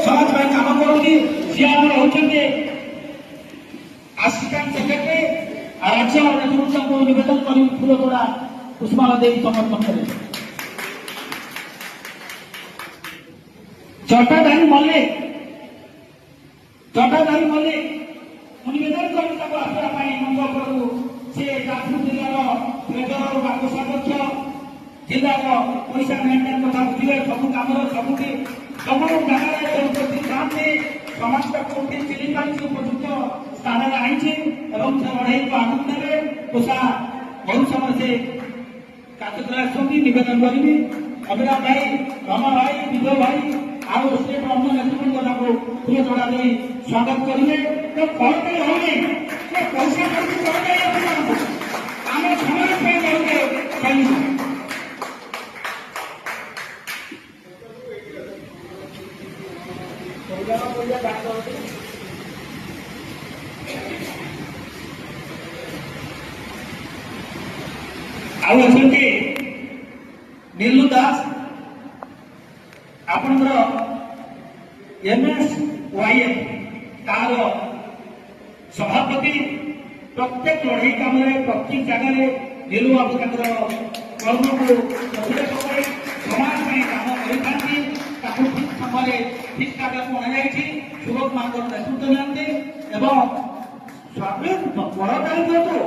समाज ପାଇଁ କାମ କରୁଛି। ସିଏ ଆମର ହେଉଛନ୍ତି ଆସିଷ୍ଟାଣ୍ଟ ସେକ୍ରେଟାରୀ ରାଜ୍ୟ ନେତୃତ୍ୱଙ୍କୁ ନିବେଦନ କରି ଫୁଲତୋଡ଼ା ପୁଷ୍ପାଳ ଦେଇ ତମ ପାଖରେ। ଜଟାଧାରୀ ମଲ୍ଲିକ ମୁଁ ନିବେଦନ କରି ତାକୁ ଆସିବା ପାଇଁ ମଞ୍ଚ ଉପରକୁ। ସେ ଯାଜପୁର ଜିଲ୍ଲାର ଟ୍ରେଜରର ବା କୋଷାଧ୍ୟକ୍ଷ, ଜିଲ୍ଲାର ପଇସା ମେଣ୍ଟେନ୍ କଥା ବୁଝିବେ, ସବୁ କାମର ସବୁଠି ସବୁ ଜାଗାରେ ଉପସ୍ଥିତ ଥାନ୍ତି। ସମସ୍ତ କୋଉଠି ଚିଲି ପାଣିକୁ ଉପଯୁକ୍ତ ସ୍ଥାନରେ ଆଣିଛି ଏବଂ ସେ ଲଢ଼େଇକୁ ଆଗକୁ ନେବେ। କୋଷା ବହୁତ ସମୟ ସେ କାର୍ଯ୍ୟ ଚଳାଇଛନ୍ତି। ନିବେଦନ କରିବି ଅଭିରାମ ଭାଇ, ରମ ଭାଇ, ବିଜୟ ଭାଇ ଆଉ ଷ୍ଟେଟ୍ ଅନ୍ୟ ନେତୃବୃନ୍ଦ ତାଙ୍କୁ ଫୁଲତୋଡ଼ା ଦେଇ ସ୍ୱାଗତ କରିବେ। ତ କଣ ପାଇଁ ହଉନି ପଇସା ଖର୍ଚ୍ଚ କରାଯାଇ ଆପଣଙ୍କୁ ଆମେ ସମାଜ ପାଇଁ କରୁଛେ କହିବୁ। ଆଉ ଅଛନ୍ତି नीलू दास आपणकर MSYF तार सभापति। प्रत्येक लड़ाई कम प्रत्येक जगह नीलू बाबू कर्म को समाज कम कर ठीक समय ठीक जगह को अणाई सुरत मान नेतृत्व नियंती बड़ तारीख तो